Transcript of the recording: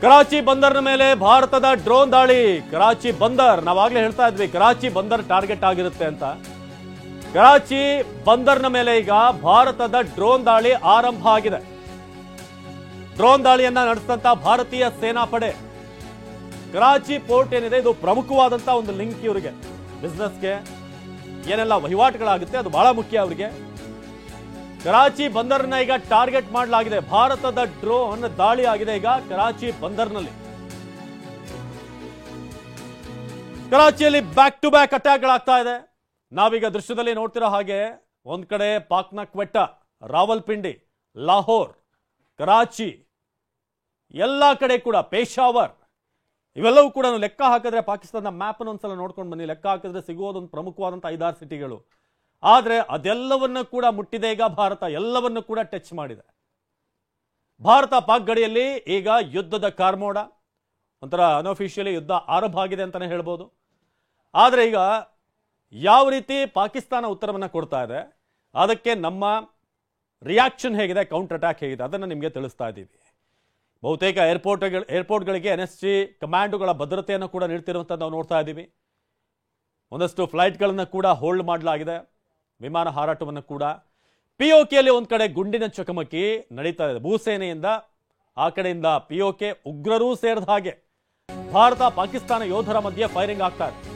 ಕರಾಚಿ ಬಂದರ್ನ ಮೇಲೆ ಭಾರತದ ಡ್ರೋನ್ ದಾಳಿ. ಕರಾಚಿ ಬಂದರ್ ನಾವಾಗ್ಲೇ ಹೇಳ್ತಾ ಇದ್ವಿ, ಕರಾಚಿ ಬಂದರ್ ಟಾರ್ಗೆಟ್ ಆಗಿರುತ್ತೆ ಅಂತ. ಕರಾಚಿ ಬಂದರ್ನ ಮೇಲೆ ಈಗ ಭಾರತದ ಡ್ರೋನ್ ದಾಳಿ ಆರಂಭ ಆಗಿದೆ. ಡ್ರೋನ್ ದಾಳಿಯನ್ನ ನಡೆಸಿದಂತ ಭಾರತೀಯ ಸೇನಾಪಡೆ. ಕರಾಚಿ ಪೋರ್ಟ್ ಏನಿದೆ ಇದು ಪ್ರಮುಖವಾದಂತ ಒಂದು ಲಿಂಕ್ ಇವರಿಗೆ, ಬಿಸ್ನೆಸ್ಗೆ ಏನೆಲ್ಲ ವಹಿವಾಟುಗಳಾಗುತ್ತೆ ಅದು ಬಹಳ ಮುಖ್ಯ ಅವರಿಗೆ. ಕರಾಚಿ ಬಂದರ್ನ ಈಗ ಟಾರ್ಗೆಟ್ ಮಾಡಲಾಗಿದೆ. ಭಾರತದ ಡ್ರೋನ್ ದಾಳಿ ಆಗಿದೆ ಈಗ ಕರಾಚಿ ಬಂದರ್ನಲ್ಲಿ. ಕರಾಚಿಯಲ್ಲಿ ಬ್ಯಾಕ್ ಟು ಬ್ಯಾಕ್ ಅಟ್ಯಾಕ್ಗಳಾಗ್ತಾ ಇದೆ. ನಾವೀಗ ದೃಶ್ಯದಲ್ಲಿ ನೋಡ್ತಿರೋ ಹಾಗೆ ಒಂದ್ ಕಡೆ ಪಾಕ್ನ ಕ್ವೆಟ್ಟ, ರಾವಲ್ಪಿಂಡಿ, ಲಾಹೋರ್, ಕರಾಚಿ, ಎಲ್ಲ ಕಡೆ ಕೂಡ ಪೇಶಾವರ್, ಇವೆಲ್ಲವೂ ಕೂಡ ಲೆಕ್ಕ ಹಾಕಿದ್ರೆ ಪಾಕಿಸ್ತಾನದ ಮ್ಯಾಪ್ ಒಂದ್ಸಲ ನೋಡ್ಕೊಂಡು ಬನ್ನಿ. ಲೆಕ್ಕ ಹಾಕಿದ್ರೆ ಸಿಗುವುದೊಂದು ಪ್ರಮುಖವಾದಂಥ 5-6 ಸಿಟಿಗಳು. ಆದರೆ ಅದೆಲ್ಲವನ್ನು ಕೂಡ ಮುಟ್ಟಿದೆ ಈಗ ಭಾರತ, ಎಲ್ಲವನ್ನು ಕೂಡ ಟಚ್ ಮಾಡಿದೆ. ಭಾರತ ಪಾಕ್ ಗಡಿಯಲ್ಲಿ ಈಗ ಯುದ್ಧದ ಕಾರ್ಮೋಡ, ಒಂಥರ ಅನ್ಅಫಿಷಿಯಲಿ ಯುದ್ಧ ಆರಂಭ ಆಗಿದೆ ಅಂತಾನೆ ಹೇಳ್ಬೋದು. ಆದರೆ ಈಗ ಯಾವ ರೀತಿ ಪಾಕಿಸ್ತಾನ ಉತ್ತರವನ್ನು ಕೊಡ್ತಾ ಇದೆ, ಅದಕ್ಕೆ ನಮ್ಮ ರಿಯಾಕ್ಷನ್ ಹೇಗಿದೆ, ಕೌಂಟರ್ ಅಟ್ಯಾಕ್ ಹೇಗಿದೆ, ಅದನ್ನು ನಿಮಗೆ ತಿಳಿಸ್ತಾ ಇದ್ದೀವಿ. ಬಹುತೇಕ ಏರ್ಪೋರ್ಟ್ಗಳಿಗೆ NSG ಕಮಾಂಡೋಗಳ ಭದ್ರತೆಯನ್ನು ಕೂಡ ನೀಡ್ತಿರುವಂಥದ್ದು ನಾವು ನೋಡ್ತಾ ಇದ್ದೀವಿ. ಒಂದಷ್ಟು ಫ್ಲೈಟ್ಗಳನ್ನು ಕೂಡ ಹೋಲ್ಡ್ ಮಾಡಲಾಗಿದೆ, ವಿಮಾನ ಹಾರಾಟವನ್ನು ಕೂಡ. POKಯಲ್ಲಿ ಒಂದು ಕಡೆ ಗುಂಡಿನ ಚಕಮಕಿ ನಡೀತಾ ಇದೆ. ಭೂಸೇನೆಯಿಂದ ಆ ಕಡೆಯಿಂದ POK ಉಗ್ರರೂ ಸೇರಿದ ಹಾಗೆ ಭಾರತ ಪಾಕಿಸ್ತಾನ ಯೋಧರ ಮಧ್ಯೆ ಫೈರಿಂಗ್ ಆಗ್ತಾ ಇದೆ.